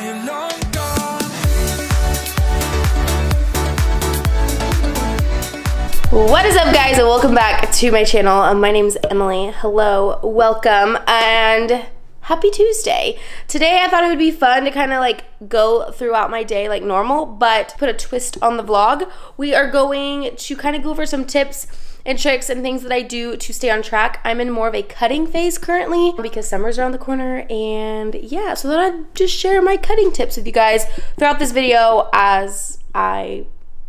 you're long gone. What is up, guys, and welcome back to my channel. My name's Emily. Hello, welcome, and happy Tuesday. Today I thought it would be fun to kind of like go throughout my day like normal, but put a twist on the vlog. We are going to kind of go over some tips and tricks and things that I do to stay on track. I'm in more of a cutting phase currently because summer's around the corner, and yeah, so then I'd just share my cutting tips with you guys throughout this video as I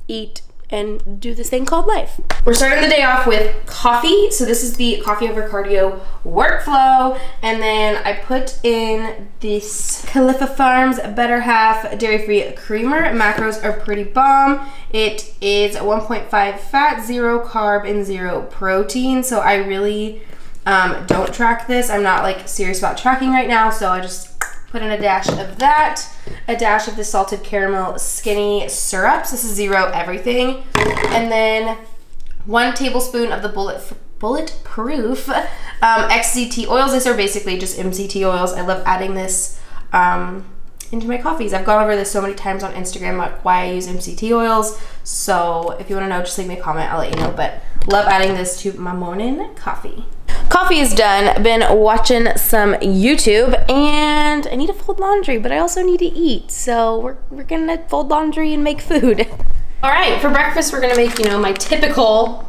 eat and do this thing called life. We're starting the day off with coffee. So this is the coffee over cardio workflow. And then I put in this Califia Farms Better Half dairy-free creamer. Macros are pretty bomb. It is 1.5 fat, 0 carb, and 0 protein. So I really don't track this. I'm not like serious about tracking right now. So I just put in a dash of that, a dash of the salted caramel skinny syrups. This is 0 everything. And then 1 tablespoon of the bulletproof XCT oils. These are basically just MCT oils. I love adding this into my coffees. I've gone over this so many times on Instagram, like why I use MCT oils. So if you wanna know, just leave me a comment, I'll let you know. But love adding this to my morning coffee. Coffee is done. Been watching some YouTube, and I need to fold laundry, but I also need to eat. So we're gonna fold laundry and make food. All right, for breakfast we're gonna make, you know, my typical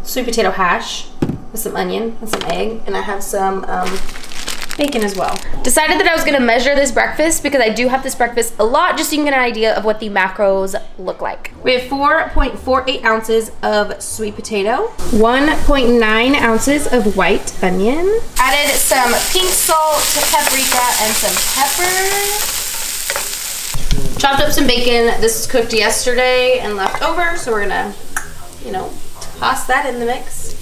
sweet potato hash with some onion and some egg, and I have some bacon as well. Decided that I was gonna measure this breakfast because I do have this breakfast a lot, just so you can get an idea of what the macros look like. We have 4.48 ounces of sweet potato, 1.9 ounces of white onion, added some pink salt, paprika, and some pepper. Chopped up some bacon. This was cooked yesterday and left over, so we're gonna, you know, toss that in the mix.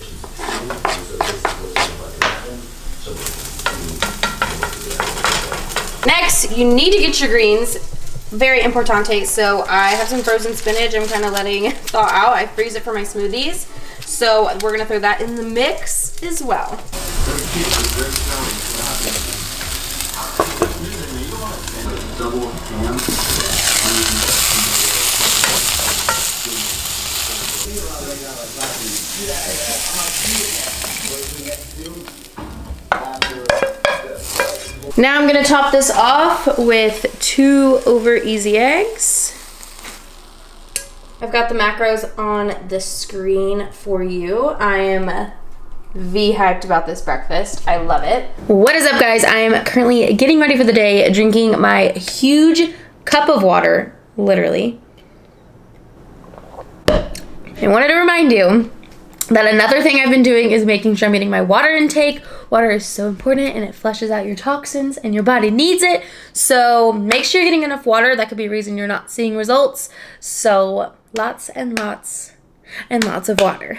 Next, you need to get your greens. Very importante. So I have some frozen spinach I'm kind of letting thaw out. I freeze it for my smoothies. So we're gonna throw that in the mix as well. Now I'm gonna top this off with 2 over easy eggs. I've got the macros on the screen for you. I am hyped about this breakfast. I love it. What is up, guys? I am currently getting ready for the day, drinking my huge cup of water, literally. I wanted to remind you that another thing I've been doing is making sure I'm getting my water intake. Water is so important, and it flushes out your toxins, and your body needs it. So make sure you're getting enough water. That could be a reason you're not seeing results. So lots and lots and lots of water.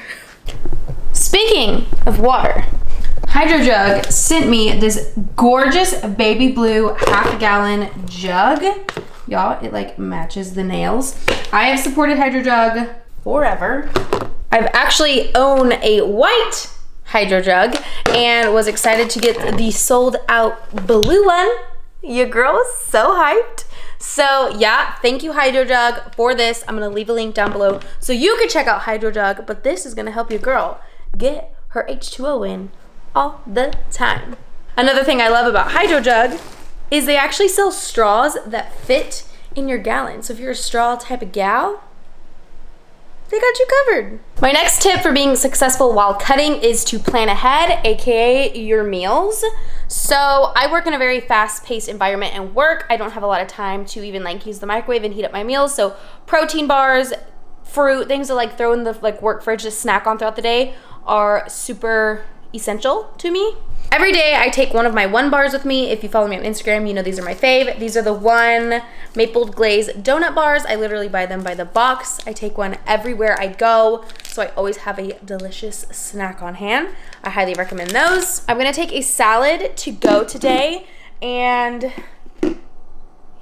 Speaking of water, HydroJug sent me this gorgeous baby blue half-gallon jug. Y'all, it like matches the nails. I have supported HydroJug forever. I've actually owned a white HydroJug and was excited to get the sold out blue one. Your girl is so hyped. So yeah, thank you HydroJug for this. I'm gonna leave a link down below so you can check out HydroJug, but this is gonna help your girl get her H2O in all the time. Another thing I love about HydroJug is they actually sell straws that fit in your gallon. So if you're a straw type of gal, they got you covered. My next tip for being successful while cutting is to plan ahead, AKA your meals. So I work in a very fast-paced environment and work. I don't have a lot of time to even like use the microwave and heat up my meals. So protein bars, fruit, things to like throw in the like work fridge to snack on throughout the day are super essential to me. Every day I take one of my One bars with me. If you follow me on Instagram, you know these are my fave. These are the One maple glaze donut bars. I literally buy them by the box. I take one everywhere I go, so I always have a delicious snack on hand. I highly recommend those. I'm gonna take a salad to go today, and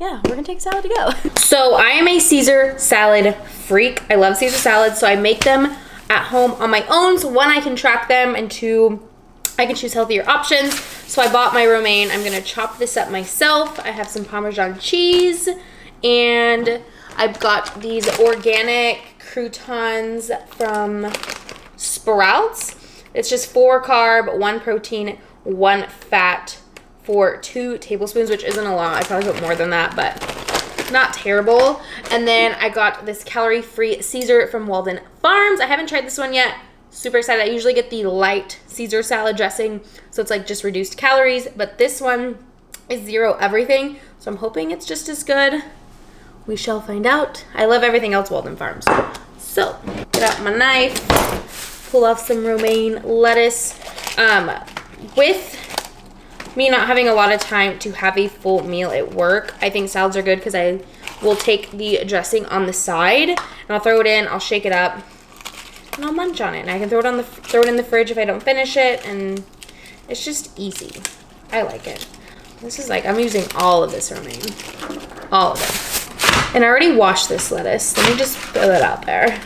yeah, we're gonna take salad to go. So I am a Caesar salad freak. I love Caesar salads, so I make them at home on my own. So one, I can track them, and two, I can choose healthier options. So I bought my romaine. I'm gonna chop this up myself. I have some Parmesan cheese, and I've got these organic croutons from Sprouts. It's just 4 carb, 1 protein, 1 fat for 2 tablespoons, which isn't a lot. I probably put more than that, but not terrible. And then I got this calorie-free Caesar from Walden Farms. I haven't tried this one yet. Super excited. I usually get the light Caesar salad dressing, so it's like just reduced calories, but this one is 0 everything, so I'm hoping it's just as good. We shall find out. I love everything else Walden Farms. So, get out my knife, pull off some romaine lettuce. With me not having a lot of time to have a full meal at work, I think salads are good because I will take the dressing on the side, and I'll throw it in, I'll shake it up, and I'll munch on it. And I can throw it in the fridge if I don't finish it, and it's just easy. I like it. This is like, I'm using all of this romaine. All of it. And I already washed this lettuce. Let me just throw it out there.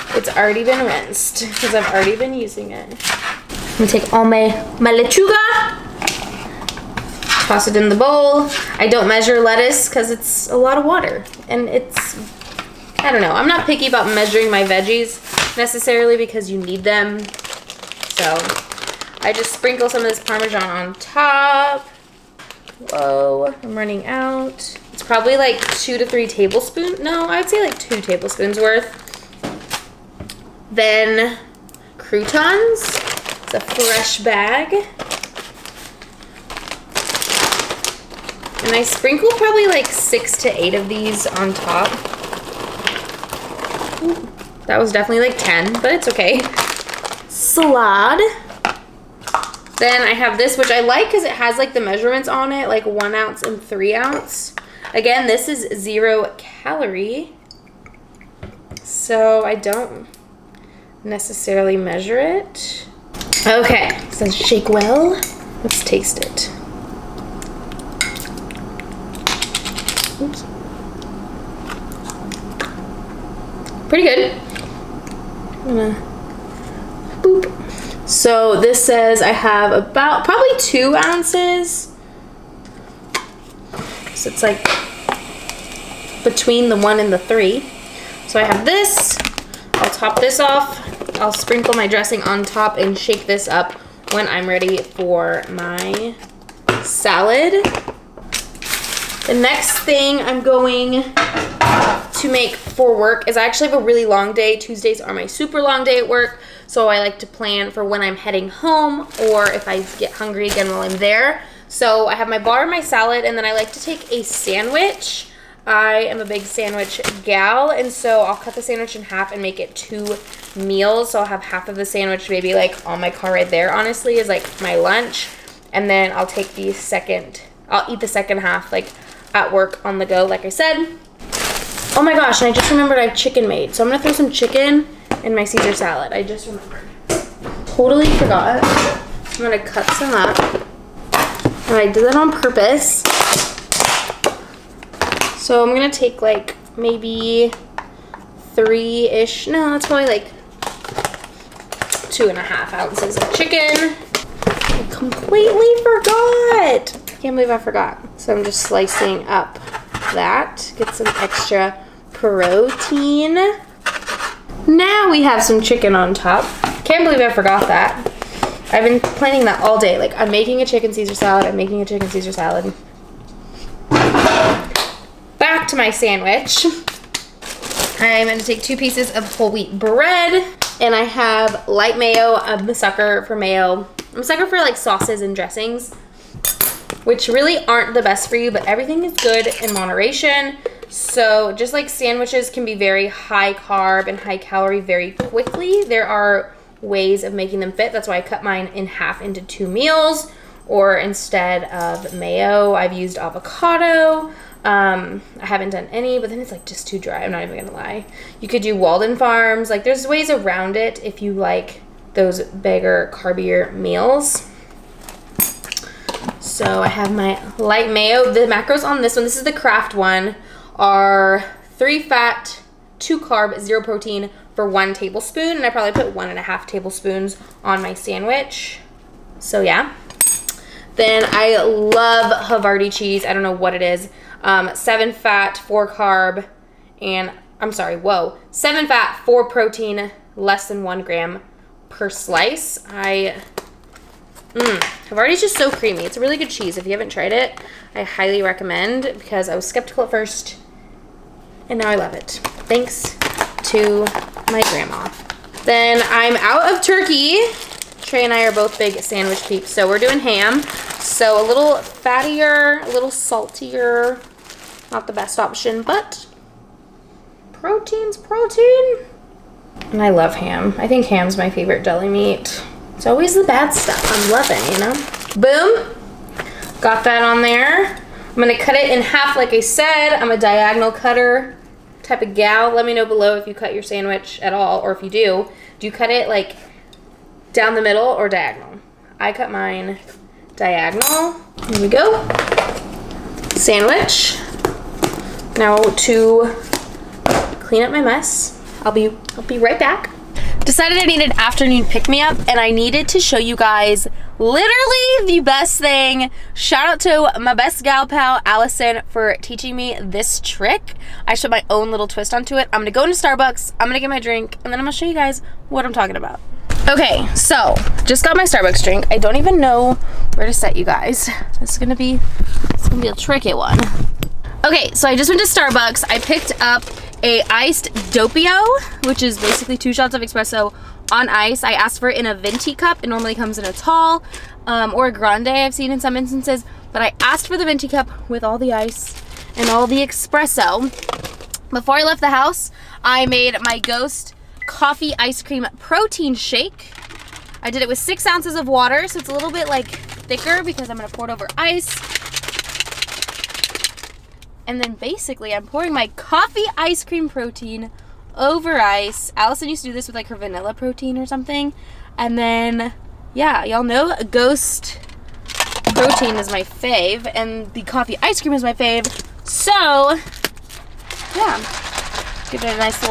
It's already been rinsed because I've already been using it. I'm gonna take all my lechuga, toss it in the bowl. I don't measure lettuce because it's a lot of water, and it's, I don't know. I'm not picky about measuring my veggies necessarily because you need them. So I just sprinkle some of this Parmesan on top. Whoa, I'm running out. It's probably like 2 to 3 tablespoons. No, I'd say like 2 tablespoons worth. Then croutons. It's a fresh bag. And I sprinkle probably like 6 to 8 of these on top. Ooh, that was definitely like 10, but it's okay. Salad. Then I have this, which I like because it has like the measurements on it, like 1 ounce and 3 ounce. Again, this is 0 calorie, so I don't necessarily measure it. Okay, so shake well. Let's taste it. Oops. Pretty good. I'm gonna boop. So this says I have about probably 2 ounces. So it's like between the 1 and the 3. So I have this. I'll top this off. I'll sprinkle my dressing on top and shake this up when I'm ready for my salad. The next thing I'm going to make for work is I actually have a really long day. Tuesdays are my super long day at work, so I like to plan for when I'm heading home or if I get hungry again while I'm there. So I have my bar and my salad, and then I like to take a sandwich. I am a big sandwich gal, and so I'll cut the sandwich in half and make it 2 meals. So I'll have half of the sandwich maybe like on my car right there, honestly, is like my lunch. And then I'll take the second, I'll eat the second half like at work on the go, like I said. Oh my gosh, and I just remembered I have chicken made. So I'm gonna throw some chicken in my Caesar salad. I just remembered. Totally forgot. I'm gonna cut some up. And I did that on purpose. So I'm gonna take like maybe 3-ish, no, that's probably like 2.5 ounces of chicken. I completely forgot. I can't believe I forgot. So I'm just slicing up that, get some extra protein. Now we have some chicken on top. Can't believe I forgot that. I've been planning that all day. Like, I'm making a chicken Caesar salad, I'm making a chicken Caesar salad. Back to my sandwich. I'm going to take 2 pieces of whole wheat bread, and I have light mayo. I'm a sucker for mayo. I'm a sucker for like sauces and dressings, which really aren't the best for you, but everything is good in moderation. So just like sandwiches can be very high carb and high calorie very quickly, there are ways of making them fit. That's why I cut mine in half into 2 meals, or instead of mayo, I've used avocado. I haven't done any, but then it's like just too dry. I'm not even gonna lie. You could do Walden Farms. Like, there's ways around it if you like those bigger, carbier meals. So I have my light mayo. The macros on this one, this is the Kraft one, are 3 fat, 2 carb, 0 protein for 1 tablespoon. And I probably put 1.5 tablespoons on my sandwich. So yeah. Then I love Havarti cheese. I don't know what it is. 7 fat, 4 carb, and I'm sorry, whoa. 7 fat, 4 protein, less than 1 gram per slice. Havarti's just so creamy. It's a really good cheese. If you haven't tried it, I highly recommend, because I was skeptical at first, and now I love it. Thanks to my grandma. Then I'm out of turkey. Trey and I are both big sandwich peeps, so we're doing ham. So a little fattier, a little saltier. Not the best option, but protein's protein. And I love ham. I think ham's my favorite deli meat. It's always the bad stuff I'm loving, you know? Boom. Got that on there. I'm gonna cut it in half like I said. I'm a diagonal cutter type of gal. Let me know below if you cut your sandwich at all, or if you do. Do you cut it like down the middle or diagonal? I cut mine diagonal. Here we go. Sandwich. Now to clean up my mess. I'll be right back. Decided I needed afternoon pick-me-up, and I needed to show you guys literally the best thing. Shout out to my best gal pal, Allison, for teaching me this trick. I put my own little twist onto it. I'm gonna go into Starbucks, I'm gonna get my drink, and then I'm gonna show you guys what I'm talking about. Okay, so just got my Starbucks drink. I don't even know where to set you guys. It's gonna be a tricky one. Okay, so I just went to Starbucks. I picked up a iced doppio, which is basically 2 shots of espresso on ice. I asked for it in a venti cup. It normally comes in a tall or a grande, I've seen in some instances, but I asked for the venti cup with all the ice and all the espresso. Before I left the house, I made my Ghost coffee ice cream protein shake. I did it with 6 ounces of water, so it's a little bit like thicker because I'm gonna pour it over ice. And then basically I'm pouring my coffee ice cream protein over ice. Allison used to do this with like her vanilla protein or something. And then, yeah, y'all know Ghost protein is my fave, and the coffee ice cream is my fave. So, yeah, give it a nice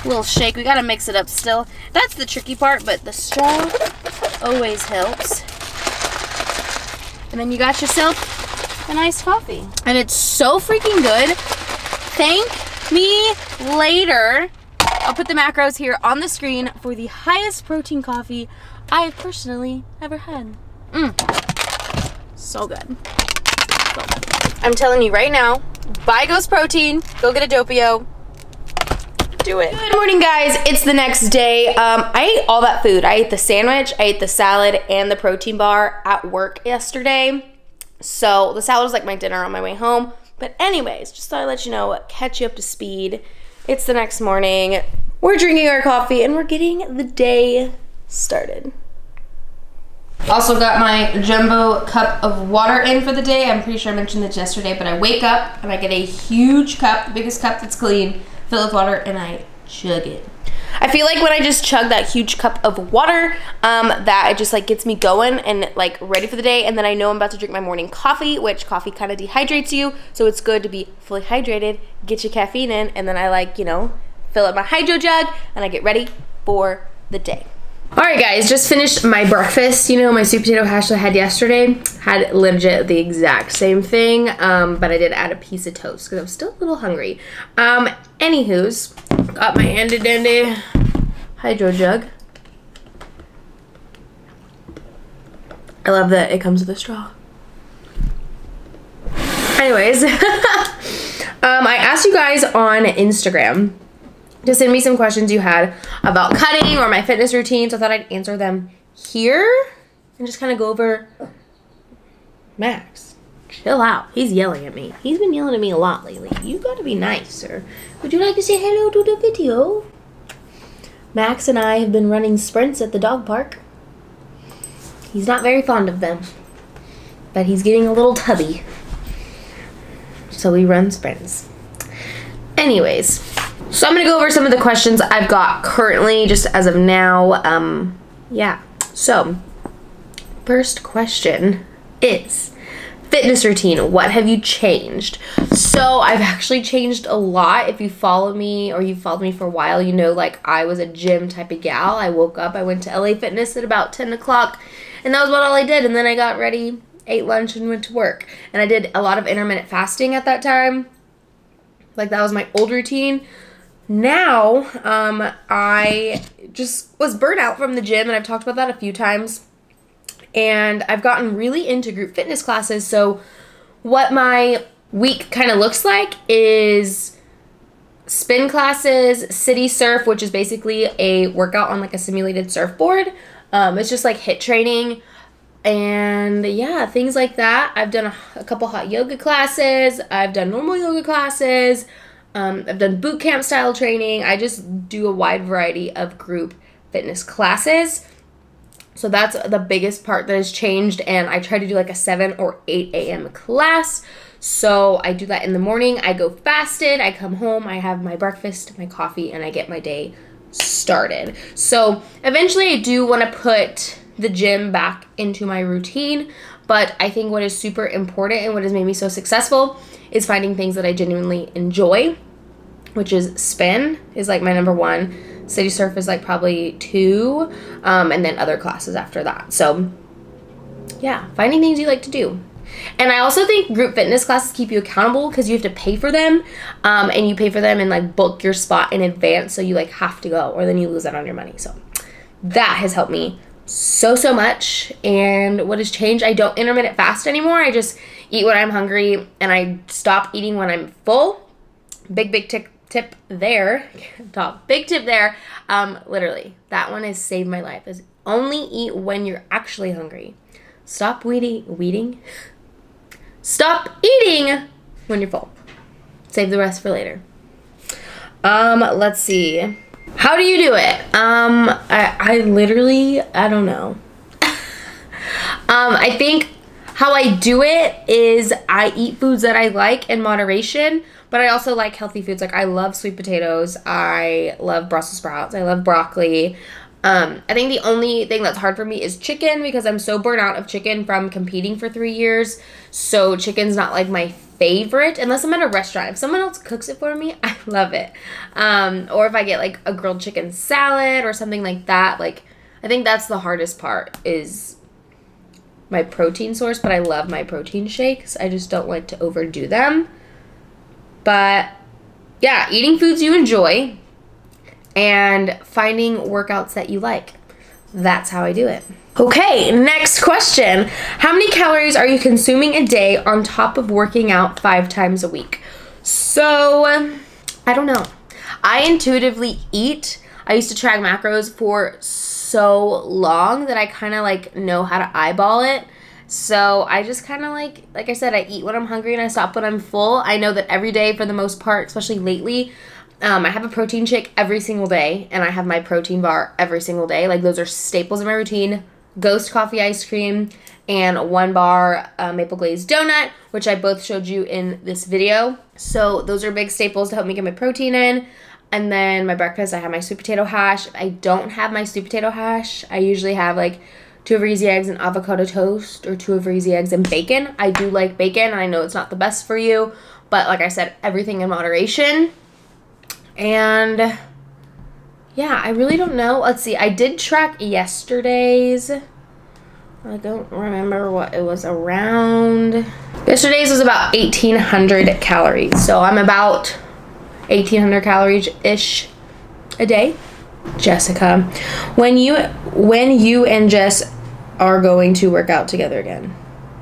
little shake. We gotta mix it up still. That's the tricky part, but the straw always helps. And then you got yourself an iced coffee, and it's so freaking good. Thank me later. I'll put the macros here on the screen for the highest protein coffee I have personally ever had. So good. So good. I'm telling you right now, buy Ghost protein, go get a doppio, do it. Good morning, guys. It's the next day. I ate all that food. I ate the sandwich, I ate the salad, and the protein bar at work yesterday. So the salad was like my dinner on my way home. But anyways, just thought I'd let you know, catch you up to speed. It's the next morning. We're drinking our coffee and we're getting the day started. Also got my jumbo cup of water in for the day. I'm pretty sure I mentioned this yesterday, but I wake up and I get a huge cup, the biggest cup that's clean, fill it with water, and I chug it. I feel like when I just chug that huge cup of water, that it just like gets me going and like ready for the day. And then I know I'm about to drink my morning coffee, which coffee kind of dehydrates you. So it's good to be fully hydrated, get your caffeine in, and then I like, you know, fill up my hydro jug and I get ready for the day. All right, guys, just finished my breakfast. You know, my sweet potato hash that I had yesterday had legit the exact same thing, but I did add a piece of toast because I was still a little hungry. Anywho's, got my handy dandy hydro jug. I love that it comes with a straw. Anyways, I asked you guys on Instagram to send me some questions you had about cutting or my fitness routine, so I thought I'd answer them here and just kind of go over. Max, chill out. He's yelling at me. He's been yelling at me a lot lately. You gotta be nice, sir. Would you like to say hello to the video? Max and I have been running sprints at the dog park. He's not very fond of them, but he's getting a little tubby, so we run sprints. Anyways, so I'm gonna go over some of the questions I've got currently, just as of now. Yeah, so first question is fitness routine. What have you changed? So I've actually changed a lot. If you follow me or you've followed me for a while, you know, like I was a gym type of gal. I woke up, I went to LA Fitness at about 10 o'clock, and that was about all I did. And then I got ready ate lunch, and went to work. And I did a lot of intermittent fasting at that time. Like, that was my old routine. Now, I just was burnt out from the gym, and I've talked about that a few times. And I've gotten really into group fitness classes. So what my week kind of looks like is spin classes, city surf, which is basically a workout on like a simulated surfboard. It's just like HIIT training and yeah, things like that. I've done a couple hot yoga classes. I've done normal yoga classes. I've done boot camp style training. I just do a wide variety of group fitness classes. So that's the biggest part that has changed, and I try to do like a 7 or 8 a.m. class. So I do that in the morning. I go fasted. I come home. I have my breakfast, my coffee, and I get my day started. So eventually I do want to put the gym back into my routine, but I think what is super important and what has made me so successful is finding things that I genuinely enjoy, which is spin is like my number 1. City surf is like probably 2, and then other classes after that. So yeah, finding things you like to do. And I also think group fitness classes keep you accountable because you have to pay for them, and you pay for them and like book your spot in advance, so you like have to go or then you lose out on your money. So that has helped me so much. And what has changed, I don't intermittent fast anymore. I just eat when I'm hungry and I stop eating when I'm full. Big tip there. Big tip there. Literally, that one has saved my life, is only eat when you're actually hungry. Stop Stop eating when you're full. Save the rest for later. Let's see. How do you do it? I literally, I don't know. I think how I do it is I eat foods that I like in moderation, but I also like healthy foods. Like, I love sweet potatoes. I love Brussels sprouts. I love broccoli. I think the only thing that's hard for me is chicken, because I'm so burnt out of chicken from competing for 3 years. So chicken's not like my favorite unless I'm at a restaurant. If someone else cooks it for me, I love it. Or if I get like a grilled chicken salad or something like that. Like, I think that's the hardest part, is my protein source, but I love my protein shakes. I just don't like to overdo them. But yeah, eating foods you enjoy and finding workouts that you like. That's how I do it. Okay, next question. How many calories are you consuming a day on top of working out 5 times a week? So, I don't know. I intuitively eat. I used to track macros for so long that I kind of like know how to eyeball it. So I just kind of like I said, I eat when I'm hungry and I stop when I'm full. I know that every day for the most part, especially lately, I have a protein shake every single day, and I have my protein bar every single day. Like, those are staples in my routine. Ghost coffee ice cream and 1 bar maple glazed donut, which I both showed you in this video. So those are big staples to help me get my protein in. And then my breakfast, I have my sweet potato hash. If I don't have my sweet potato hash, I usually have like 2 over easy eggs and avocado toast, or 2 over easy eggs and bacon. I do like bacon, and I know it's not the best for you, but like I said, everything in moderation. And yeah, I really don't know. Let's see. I did track yesterday's. I don't remember what it was around. Yesterday's was about 1,800 calories. So I'm about 1,800 calories-ish a day. Jessica, when you and Jess are going to work out together again.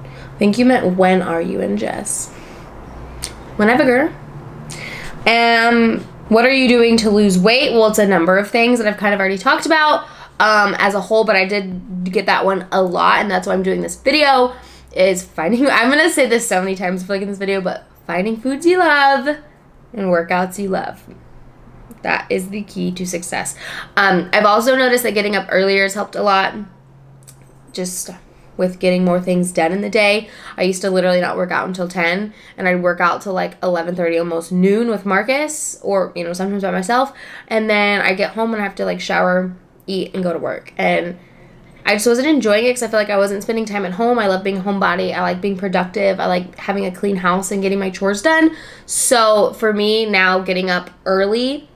I think you meant when are you and Jess? Whenever. What are you doing to lose weight? Well, it's a number of things that I've kind of already talked about as a whole, but I did get that one a lot, and that's why I'm doing this video, is finding, I'm going to say this so many times I feel like in this video, but finding foods you love and workouts you love. That is the key to success. I've also noticed that getting up earlier has helped a lot, just with getting more things done in the day. I used to literally not work out until 10, and I'd work out till like 11:30, almost noon with Marcus, or, you know, sometimes by myself. And then I get home and I have to like shower, eat, and go to work. And I just wasn't enjoying it because I feel like I wasn't spending time at home. I love being a homebody. I like being productive. I like having a clean house and getting my chores done. So for me now, getting up early,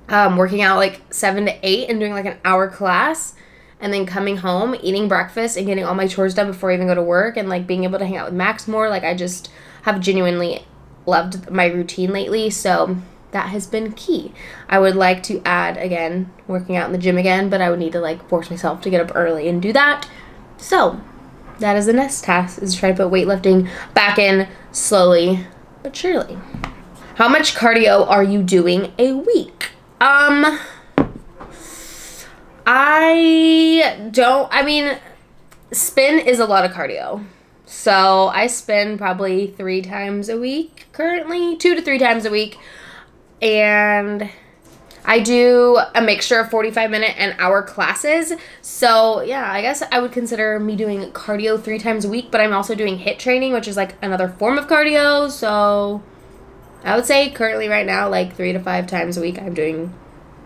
working out like 7 to 8 and doing like an hour class and then coming home, eating breakfast, and getting all my chores done before I even go to work, and like being able to hang out with Max more. Like I just have genuinely loved my routine lately, so that has been key. I would like to add, again, working out in the gym again, but I would need to like force myself to get up early and do that. So that is the next task, is try to put weightlifting back in slowly but surely. How much cardio are you doing a week? I mean, spin is a lot of cardio. So I spin probably 3 times a week currently, 2 to 3 times a week. And I do a mixture of 45-minute and hour classes. So yeah, I guess I would consider me doing cardio 3 times a week, but I'm also doing HIIT training, which is like another form of cardio. So I would say currently right now, like 3 to 5 times a week I'm doing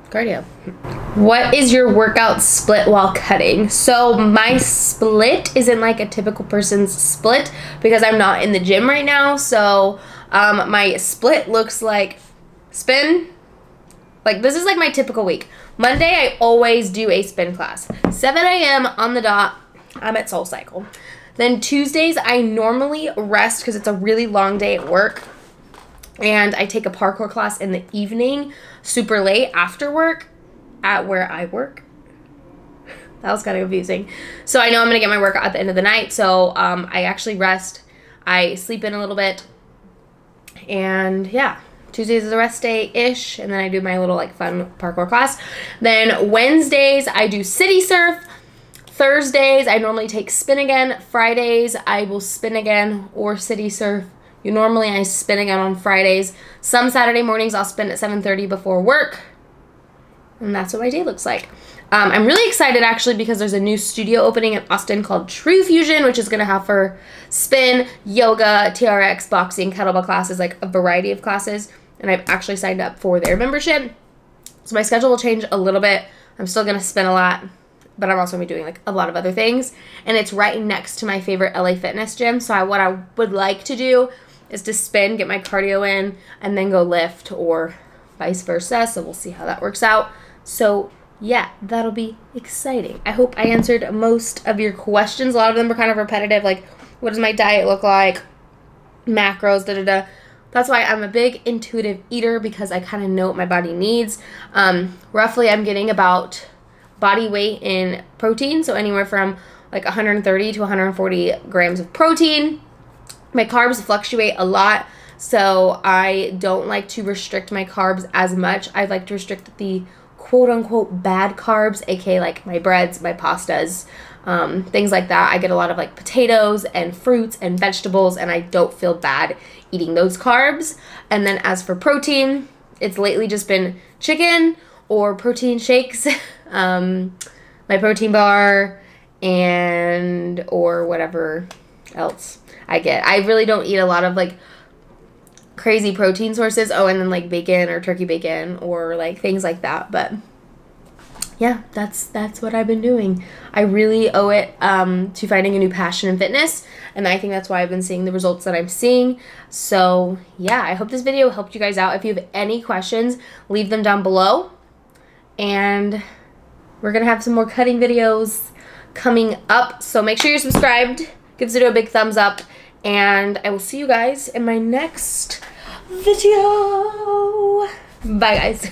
cardio. What is your workout split while cutting? So my split isn't like a typical person's split because I'm not in the gym right now. So my split looks like spin. Like this is like my typical week. Monday I always do a spin class. 7 a.m. on the dot, I'm at SoulCycle. Then Tuesdays I normally rest because it's a really long day at work. And I take a parkour class in the evening, super late after work, at where I work. That was kind of confusing. So I know I'm going to get my workout at the end of the night. So I actually rest. I sleep in a little bit. And yeah, Tuesdays is a rest day-ish. And then I do my little like fun parkour class. Then Wednesdays, I do city surf. Thursdays, I normally take spin again. Fridays, I will spin again or city surf. Normally I spin again on Fridays. Some Saturday mornings I'll spin at 7:30 before work. And that's what my day looks like. I'm really excited actually because there's a new studio opening in Austin called True Fusion, which is going to have for spin, yoga, TRX, boxing, kettlebell classes, like a variety of classes. And I've actually signed up for their membership. So my schedule will change a little bit. I'm still going to spin a lot, but I'm also going to be doing like a lot of other things. And it's right next to my favorite LA Fitness gym. So what I would like to do is to spin, get my cardio in, and then go lift or vice versa. So we'll see how that works out. So yeah, that'll be exciting. I hope I answered most of your questions. A lot of them were kind of repetitive, like what does my diet look like, macros, da-da-da. That's why I'm a big intuitive eater, because I kind of know what my body needs. Roughly I'm getting about body weight in protein, so anywhere from like 130 to 140 grams of protein. My carbs fluctuate a lot, so I don't like to restrict my carbs as much. I like to restrict the quote-unquote bad carbs, aka like my breads, my pastas, things like that. I get a lot of like potatoes and fruits and vegetables, and I don't feel bad eating those carbs. And then as for protein, it's lately just been chicken or protein shakes, my protein bar, and or whatever else I get. I really don't eat a lot of like crazy protein sources. Oh, and then like bacon or turkey bacon or like things like that. But yeah, that's what I've been doing. I really owe it to finding a new passion in fitness, and I think that's why I've been seeing the results that I'm seeing. So yeah, I hope this video helped you guys out. If you have any questions, leave them down below, and we're gonna have some more cutting videos coming up. So make sure you're subscribed, give this video a big thumbs up, and I will see you guys in my next video. Bye guys.